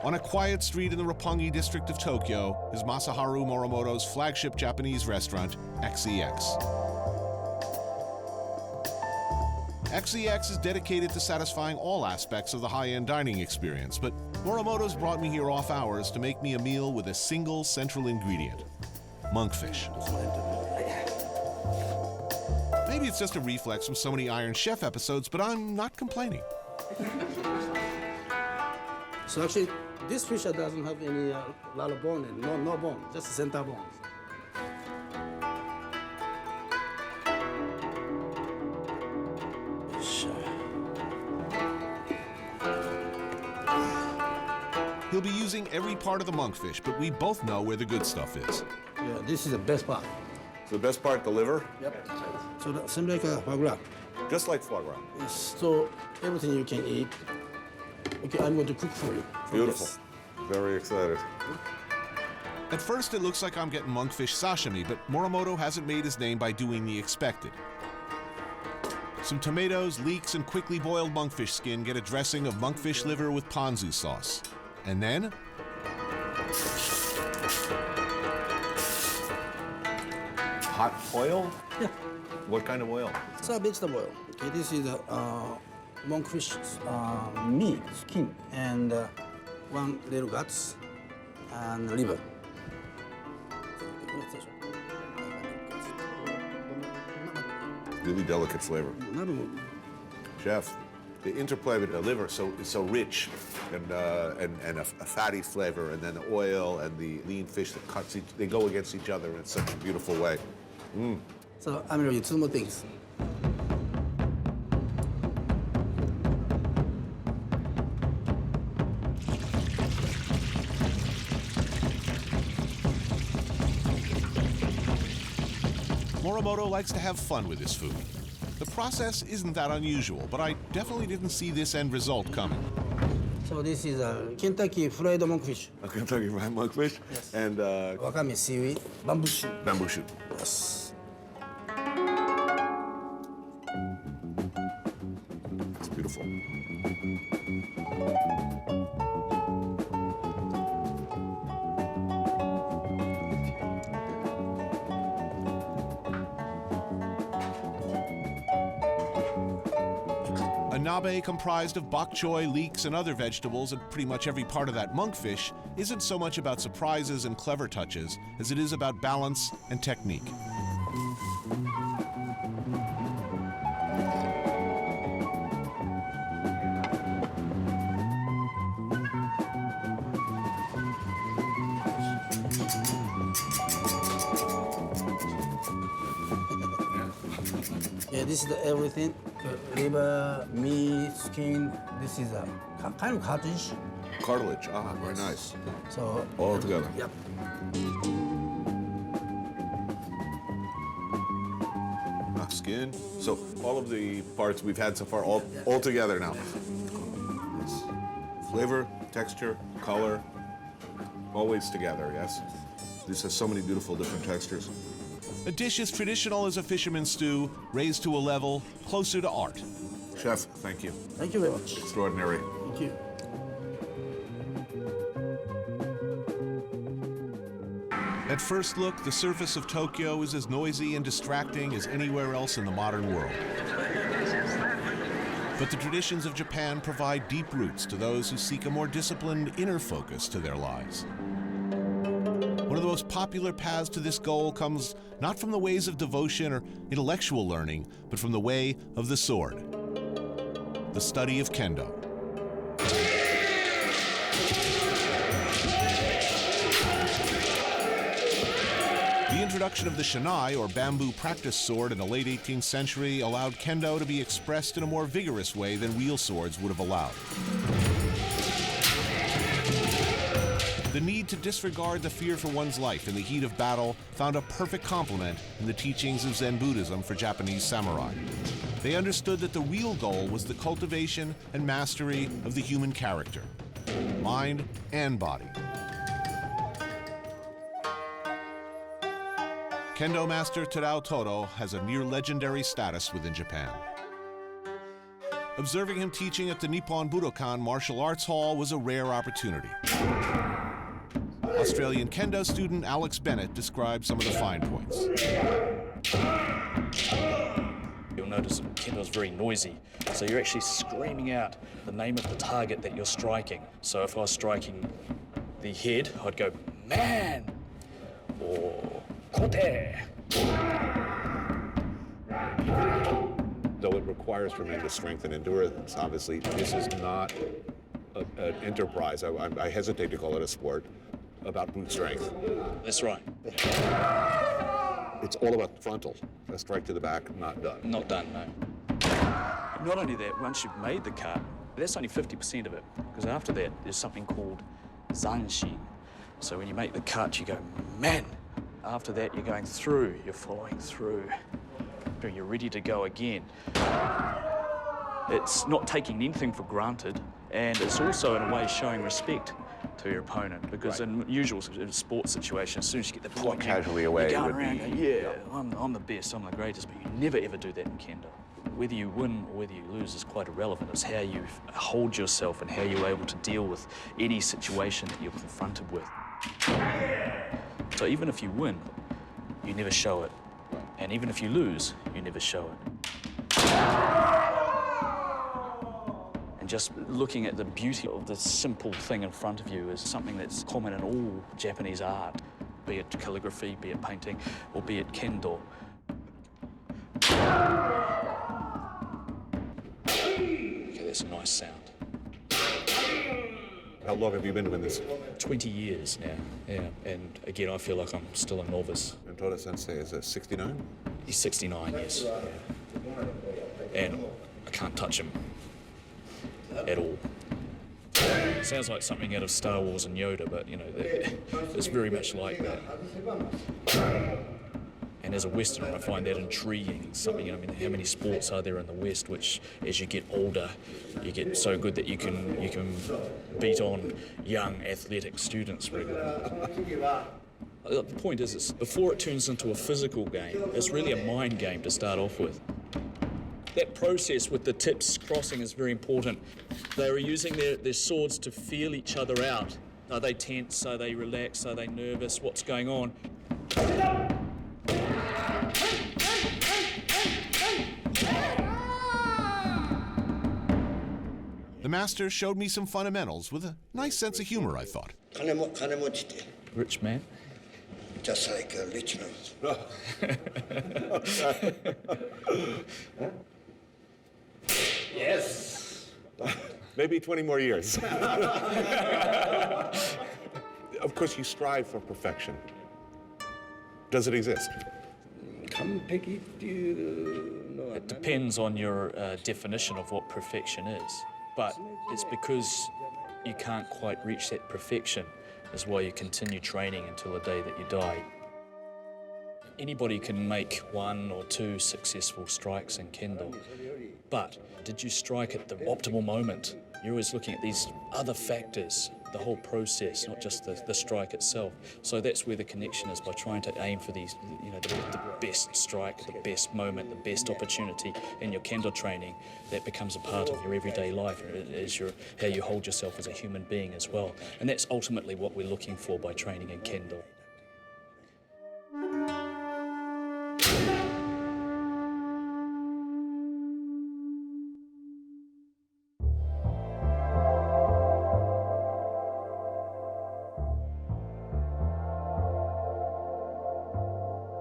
On a quiet street in the Roppongi district of Tokyo is Masaharu Morimoto's flagship Japanese restaurant, XEX. XEX is dedicated to satisfying all aspects of the high-end dining experience, but Morimoto's brought me here off hours to make me a meal with a single central ingredient, monkfish. Maybe it's just a reflex from so many Iron Chef episodes, but I'm not complaining. So actually, this fish doesn't have any lot of bone, and no bone, just center bones. He'll be using every part of the monkfish, but we both know where the good stuff is. Yeah, this is the best part. So the best part, the liver? Yep. So that seems like a foie gras. Just like foie gras. Yes. So everything you can eat. Okay, I'm going to cook for you. Beautiful. Very excited. At first, it looks like I'm getting monkfish sashimi, but Morimoto hasn't made his name by doing the expected. Some tomatoes, leeks, and quickly boiled monkfish skin get a dressing of monkfish liver with ponzu sauce. And then Hot oil? Yeah. What kind of oil? It's a vegetable oil. Okay, this is the monkfish meat, skin, and one little guts and liver. Really delicate flavor. Chef, the interplay with the liver is so rich and a fatty flavor, and then the oil and the lean fish that cuts they go against each other in such a beautiful way. Mm. So I'm going to do two more things. Morimoto likes to have fun with his food. The process isn't that unusual, but I definitely didn't see this end result coming. So this is a Kentucky fried monkfish. A Kentucky fried monkfish? Yes. And Wakame seaweed, bamboo shoot. bamboo shoot. Yes. It's beautiful. A nabe comprised of bok choy, leeks, and other vegetables, and pretty much every part of that monkfish, isn't so much about surprises and clever touches as it is about balance and technique. Yeah, this is everything. Liver, meat, skin. This is a kind of cartilage. Cartilage, very nice. So All together. Yep. Skin. So all of the parts we've had so far, all together now. Yes. Flavor, texture, color, always together, yes? This has so many beautiful different textures. A dish as traditional as a fisherman's stew, raised to a level closer to art. Chef, thank you. Thank you very much. Extraordinary. Thank you. At first look, the surface of Tokyo is as noisy and distracting as anywhere else in the modern world. But the traditions of Japan provide deep roots to those who seek a more disciplined inner focus to their lives. One of the most popular paths to this goal comes not from the ways of devotion or intellectual learning, but from the way of the sword, the study of Kendo. The introduction of the shinai, or bamboo practice sword, in the late 18th century allowed Kendo to be expressed in a more vigorous way than real swords would have allowed. The need to disregard the fear for one's life in the heat of battle found a perfect complement in the teachings of Zen Buddhism for Japanese samurai. They understood that the real goal was the cultivation and mastery of the human character, mind and body. Kendo master Terao Toro has a near legendary status within Japan. observing him teaching at the Nippon Budokan Martial Arts Hall was a rare opportunity. Australian kendo student Alex Bennett described some of the fine points. You'll notice kendo is very noisy, so you're actually screaming out the name of the target that you're striking. So if I was striking the head, I'd go, man, or kote. Though it requires tremendous strength and endurance, obviously, this is not an enterprise. I hesitate to call it a sport about brute strength. That's right. It's all about frontal. A strike to the back, not done. Not done, no. Not only that, once you've made the cut, that's only 50% of it, because after that, there's something called zanshin. So when you make the cut, you go, man. After that, you're going through, you're following through. You're ready to go again. It's not taking anything for granted, and it's also, in a way, showing respect to your opponent, because in usual sports situations, as soon as you get the point, casually away, you're it going would around, be, yeah, I'm the best, I'm the greatest, but you never ever do that in kendo. Whether you win or whether you lose is quite irrelevant. It's how you hold yourself and how you're able to deal with any situation that you're confronted with. So even if you win, you never show it. And even if you lose, you never show it. And just looking at the beauty of the simple thing in front of you is something that's common in all Japanese art, be it calligraphy, be it painting, or be it kendo. Okay, that's a nice sound. How long have you been doing this? 20 years now, yeah. And again, I feel like I'm still a novice. And Toda Sensei is 69? He's 69, yes. Yeah. And I can't touch him at all. Sounds like something out of Star Wars and Yoda, but you know, it's very much like that. And as a Westerner, I find that intriguing. It's something, I mean, how many sports are there in the West which, as you get older, you get so good that you can beat on young athletic students. The point is, before it turns into a physical game, it's really a mind game to start off with. That process with the tips crossing is very important. They were using their swords to feel each other out. Are they tense? Are they relaxed? Are they nervous? What's going on? The master showed me some fundamentals with a nice sense of humor, I thought. Rich man? Just like a rich man. Yes. Maybe 20 more years. Of course, you strive for perfection. Does it exist? It depends on your definition of what perfection is. But it's because you can't quite reach that perfection is why you continue training until the day that you die. Anybody can make 1 or 2 successful strikes in kendo, but did you strike at the optimal moment? You're always looking at these other factors, the whole process, not just the strike itself. So that's where the connection is, by trying to aim for these, you know, the best strike, the best moment, the best opportunity in your kendo training. That becomes a part of your everyday life, as how you hold yourself as a human being as well. And that's ultimately what we're looking for by training in kendo.